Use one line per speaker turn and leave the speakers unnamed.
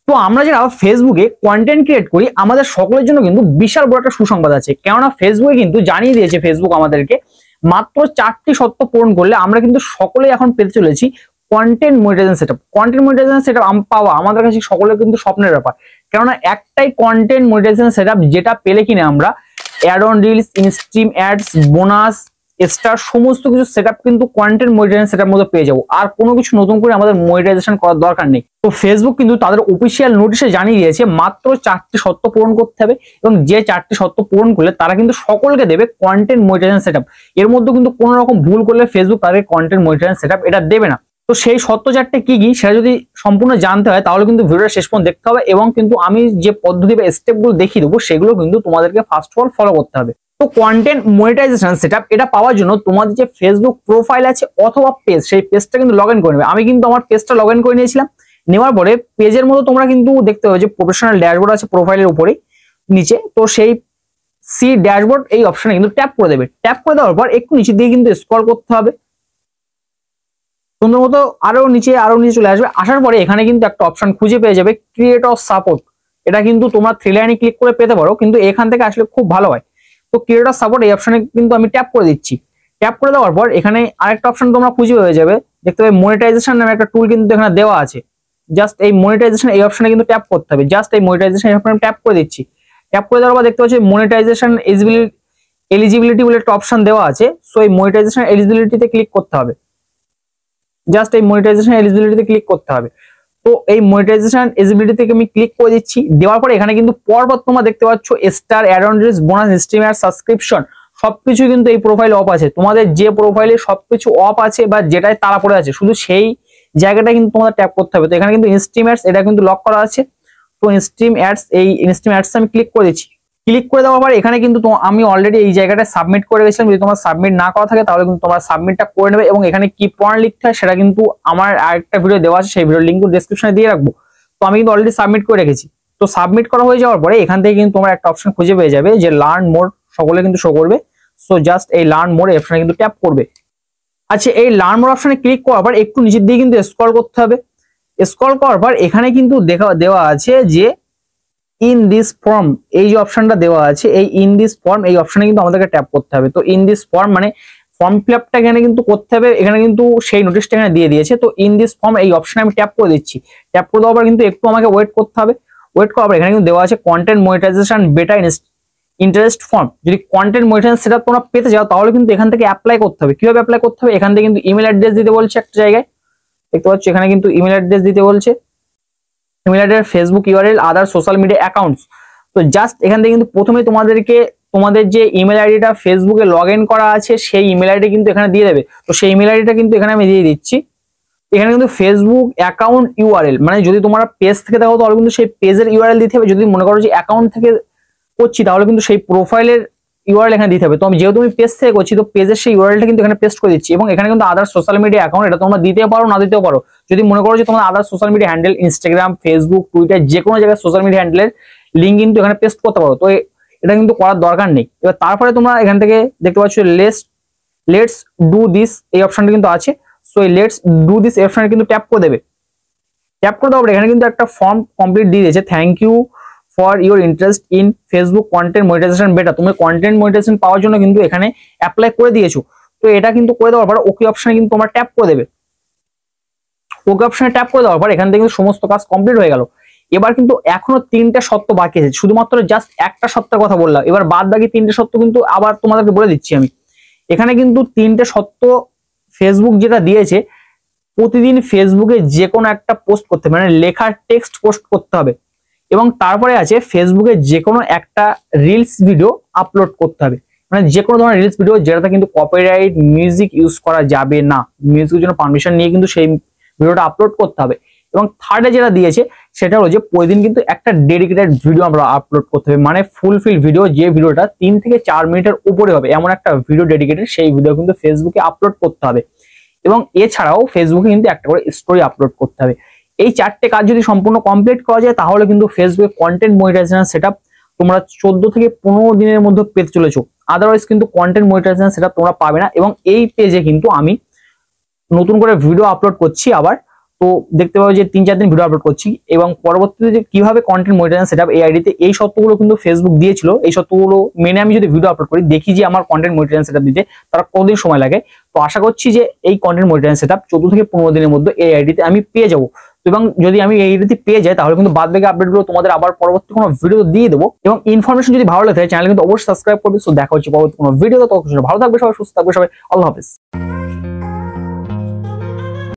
তো আমরা যারা ফেসবুকে কন্টেন্ট ক্রিয়েট করি আমাদের সকলের জন্য কিন্তু বিশাল বড় একটা সুসংবাদ আছে, কেননা ফেসবুকে কিন্তু জানিয়ে দিয়েছে ফেসবুক আমাদেরকে মাত্র 4টি শর্ত পূরণ করলে আমরা কিন্তু সকলেই এখন পেতে চলেছি content monetisation setup. Content monetisation setup পাওয়া আমাদের কাছে সকলের কিন্তু স্বপ্নের ব্যাপার, কেননা একটাই কন্টেন্ট মনিটাইজেশন সেটআপ যেটা পেলে কিনা আমরা ad on reels, in stream ads, bonus, extra সমস্ত কিছু সেটআপ কিন্তু কন্টেন্ট মনিটাইজেশন সেটআপ মধ্যে পেয়ে যাবো। আর কোনো কিছু নতুন করে আমাদের মনিটাইজেশন করার দরকার নেই। তো ফেসবুক কিন্তু তাদের অফিসিয়াল নোটিশে জানিয়ে দিয়েছে মাত্র 4টি শর্ত পূরণ করতে হবে, এবং যে 4টি শর্ত পূরণ করলে তারা কিন্তু সকলকে দেবে কন্টেন্ট মনিটাইজেশন সেটআপ। এর মধ্যে কিন্তু কোনো রকম ভুল করলে ফেসবুক তাদের কন্টেন্ট মনিটাইজেশন সেটআপ এটা দেবে না। তো সেই শর্ত 4টে কি কি সেটা যদি সম্পূর্ণ জানতে হয় তাহলে কিন্তু ভিডিওটা শেষ পর্যন্ত দেখতে হবে, এবং কিন্তু আমি যে পদ্ধতি বা স্টেপগুলো দেখিয়ে দেবো সেগুলো কিন্তু তোমাদেরকে ফার্স্ট অফ অল ফলো করতে হবে। তো কন্টেন্ট মনিটাইজেশন সেটআপ এটা পাওয়ার জন্য তোমাদের যে ফেসবুক প্রোফাইল আছে অথবা পেজ, সেই পেজটা কিন্তু লগ ইন করে নেবে। আমি কিন্তু আমার পেজটা লগ ইন করে নিয়েছিলাম। নেওয়ার পরে পেজের মতো তোমরা কিন্তু দেখতে পাবে যে প্রফেশনাল ড্যাশবোর্ড আছে প্রোফাইলের উপরে নিচে, তো সেই সি ড্যাশবোর্ড এই অপশনে কিন্তু ট্যাপ করে দেবে। ট্যাপ করে দেওয়ার পর একটু নিচে দিয়ে কিন্তু স্ক্রল করতে হবে, সুন্দর মতো আরো নিচে চলে আসবে। আসার পরে এখানে কিন্তু একটা অপশন খুঁজে পেয়ে যাবে ক্রিয়েটর সাপোর্ট। এটা কিন্তু তোমরা 3 লাইনে ক্লিক করে পেতে পারো, কিন্তু এখান থেকে আসলে খুব ভালো হয়। তো ক্রিয়েটর সাপোর্ট এই অপশনে কিন্তু আমি ট্যাপ করে দিচ্ছি। ট্যাপ করে দেওয়ার পর এখানে আরেকটা অপশন তোমরা খুঁজে পেয়ে যাবে, দেখতে পাবে মনিটাইজেশন নামে একটা টুল কিন্তু এখানে দেওয়া আছে। জাস্ট এই মনিটাইজেশন এই অপশনে কিন্তু ট্যাপ করতে হবে। জাস্ট এই মনিটাইজেশন অপশনে ট্যাপ করে দিচ্ছি। ট্যাপ করে দেওয়ার পর দেখতে পাচ্ছি মনিটাইজেশন এলিজিবিলিটি বলে একটা অপশন দেওয়া আছে। সো এই মনিটাইজেশন এলিজিবিলিটিতে ক্লিক করতে হবে। জাস্ট এই মনিটাইজেশন এলিজিবিলিটিতে ক্লিক করতে হবে। তো এই মনিটাইজেশন এলিজিবিলিটি থেকে আমি ক্লিক করে দিচ্ছি। দেওয়ার পরে এখানে কিন্তু পরপর তোমরা দেখতে পাচ্ছ star, ad on reels, bonus, stream ad, subscription সবকিছু কিন্তু এই প্রোফাইল অফ আছে। তোমাদের যে প্রোফাইলে সবকিছু অফ আছে বা যেটাই তারা পড়ে আছে শুধু সেই জায়গাটা কিন্তু তোমাদের ট্যাপ করতে হবে। তো এখানে কিন্তু ইনস্ট্রিম অ্যাডস এটা কিন্তু লক করা আছে। তো ইনস্ট্রিম অ্যাডস এই ইনস্ট্রিম অ্যাডস আমি ক্লিক করে দিচ্ছি। ক্লিক করে দেওয়ার পর এখানে কিন্তু আমি অলরেডি এই জায়গাটা সাবমিট করে গেছিলাম। যদি তোমার সাবমিট না করা থাকে তাহলে কিন্তু তোমরা সাবমিটটা করে নেবে, এবং এখানে কি পয়েন্ট লিখতে হয় সেটা কিন্তু আমার আরেকটা ভিডিও দেওয়া আছে, সেই ভিডিওর লিঙ্ক ডেসক্রিপশনে দিয়ে রাখবো। তো আমি কিন্তু অলরেডি সাবমিট করে রেখেছি। তো সাবমিট করা হয়ে যাওয়ার পরে এখান থেকে কিন্তু তোমরা একটা অপশন খুঁজে পেয়ে যাবে যে লার্ন মোর, সকলে কিন্তু শো করবে। সো জাস্ট এই লার্ন মোর অপশনে কিন্তু ট্যাপ করবে। আচ্ছা, এই লার্ন মোর অপশনে ক্লিক করার পর একটু নিচের দিকে কিন্তু স্ক্রল করতে হবে। স্ক্রল করার পর এখানে কিন্তু দেওয়া আছে যে ইন দিস ফর্ম, এই যে অপশনটা দেওয়া আছে এই ইন দিস ফর্ম এই অপশনে কিন্তু আমাদেরকে ট্যাপ করতে হবে। তো ইন দিস ফর্ম মানে ফর্ম ফিল আপটা এখানে কিন্তু করতে হবে। এখানে কিন্তু সেই নোটিশটা এখানে দিয়ে দিয়েছে। তো ইন দিস ফর্ম এই অপশনে আমি ট্যাপ করে দিচ্ছি। ট্যাপ করে দেওয়ার পর কিন্তু একটু আমাকে ওয়েট করতে হবে। ওয়েট করার পর এখানে কিন্তু দেওয়া আছে content monetization beta interest form. যদি কন্টেন্ট মনিটাইজেশন সেটা তোমরা পেতে যাও তাহলে কিন্তু এখান থেকে অ্যাপ্লাই করতে হবে। কিভাবে অ্যাপ্লাই করতে হবে, এখান থেকে কিন্তু ইমেল অ্যাড্রেস দিতে বলছে একটা জায়গায়, দেখতে পাচ্ছ এখানে কিন্তু ইমেল অ্যাড্রেস দিতে বলছে। ইমেল অ্যাড্রেস, ফেসবুক ইউআরএল, আদার সোশ্যাল মিডিয়া অ্যাকাউন্টস। তো জাস্ট এখান থেকে কিন্তু প্রথমে তোমাদের যে ইমেল আইডিটা ফেসবুকে লগ ইন করা আছে সেই ইমেল আইডি কিন্তু এখানে দিয়ে দেবে। তো সেই ইমেল আইডিটা কিন্তু এখানে আমি দিয়ে দিচ্ছি। এখানে কিন্তু ফেসবুক অ্যাকাউন্ট ইউআরএল, মানে যদি তোমরা পেজ থেকে দেখো তাহলে কিন্তু সেই পেজের ইউআরএল দিতে হবে। যদি মনে করো যে অ্যাকাউন্ট থেকে করছি তাহলে কিন্তু সেই প্রোফাইলের ইউআরএল এখানে দিতে হবে। তো আমি যেহেতু পেজ থেকে করছি তো পেজের সেই ইউআরএলটা কিন্তু এখানে পেস্ট করে দিচ্ছি। এবং এখানে কিন্তু আদার সোশ্যাল মিডিয়া অ্যাকাউন্ট এটা তোমরা দিতে পারো না দিতেও পারো। যদি মনে করো যে তোমরা আদার social media handle Instagram, Facebook, Twitter যে কোনো জায়গায় সোশ্যাল মিডিয়া হ্যান্ডেলের লিঙ্ক কিন্তু এখানে পেস্ট করতে পারো। তো এটা কিন্তু করার দরকার নেই। এবার তারপরে তোমরা এখান থেকে দেখতে পাচ্ছ লেটস ডু দিস এই অপশনটা কিন্তু আছে। সো এই লেটস ডু দিস এই অপশনে কিন্তু ট্যাপ করে দেবে। ট্যাপ করে দেওয়ার পর এখানে কিন্তু একটা ফর্ম কমপ্লিট দিয়ে দিয়েছে, thank you for your interest in Facebook content monetization beta. তুমি কন্টেন্ট মনিটাইজেশন পাওয়ার জন্য কিন্তু এখানে অ্যাপ্লাই করে দিয়েছো। তো এটা কিন্তু করে দেওয়ার পর ওকে অপশনে কিন্তু তোমরা ট্যাপ করে দেবে। ওকে অপশনে ট্যাপ করে দেওয়ার পর এখান থেকে কিন্তু সমস্ত কাজ কমপ্লিট হয়ে গেল। এবার কিন্তু এখনো 3টে শর্ত বাকি আছে, শুধুমাত্র জাস্ট একটা শর্তের কথা বললাম। এবার বাদ বাকি 3টে শর্ত কিন্তু আবার তোমাদেরকে বলে দিচ্ছি আমি। এখানে কিন্তু 3টে শর্ত ফেসবুক যেটা দিয়েছে, প্রতিদিন ফেসবুকে যে কোনো একটা পোস্ট করতে হবে, মানে লেখার টেক্সট পোস্ট করতে হবে। এবং তারপরে আছে ফেসবুকে যে কোনো একটা রিলস ভিডিও আপলোড করতে হবে, মানে যে কোনো ধরনের রিলস ভিডিও যেটাতে কিন্তু কপিরাইট মিউজিক ইউজ করা যাবে না, মিউজিকের জন্য পারমিশন নিয়ে কিন্তু সেই ভিডিওটা আপলোড করতে হবে। এবং থার্ডে যেটা দিয়েছে সেটা হলো যে প্রতিদিন কিন্তু একটা ডেডিকেটেড ভিডিও আমরা আপলোড করতে হবে, মানে ফুলফিল ভিডিও, যে ভিডিওটা 3 থেকে 4 মিনিটের উপরে হবে এমন একটা ভিডিও ডেডিকেটেড সেই ভিডিও কিন্তু ফেসবুকে আপলোড করতে হবে। এবং এছাড়াও ফেসবুকে কিন্তু একটা করে স্টোরি আপলোড করতে হবে। এই 4টে কাজ যদি সম্পূর্ণ কমপ্লিট করা যায় তাহলে কিন্তু ফেসবুকে কন্টেন্ট মনিটাইজেশন সেটআপ তোমরা 14 থেকে 15 দিনের মধ্যে পেতে চলেছো। আদারওয়াইজ কিন্তু কন্টেন্ট মনিটাইজেশন সেটআপ তোমরা পাবে না। এবং এই পেজে কিন্তু আমি নতুন করে ভিডিও আপলোড করছি আবার। তো দেখতে পাবো যে 3-4 দিন ভিডিও আপলোড করছি, এবং পরবর্তীতে যে কিভাবে কন্টেন্ট মনিটাইজেশন সেটআপ এই আইডিতে, এই সত্যগুলো কিন্তু ফেসবুক দিয়েছিল। এই সত্যগুলো মেনে আমি যদি ভিডিও আপলোড করি, দেখি যে আমার কন্টেন্ট মনিটাইজেশন সেটআপ দিতে তারা কতদিন সময় লাগে। তো আশা করছি যে এই কন্টেন্ট মনিটাইজেশন সেটআপ 14 থেকে 15 দিনের মধ্যে এই আইডিতে আমি পেয়ে যাবো। এবং যদি আমি এই আইডিতে পেয়ে যাই, তাহলে কিন্তু বাদ বাকি আপডেটগুলো তোমাদের আবার পরবর্তী কোনো ভিডিও দিয়ে দেবো। এবং ইনফরমেশন যদি ভালো লাগে চ্যানেল কিন্তু অবশ্যই সাবস্ক্রাইব করবে। সো দেখা হচ্ছে পরবর্তী কোনো ভিডিওতে। ততক্ষণ ভালো থাকবে সবাই, সুস্থ থাকবে সবাই, আল্লাহ হাফেজ।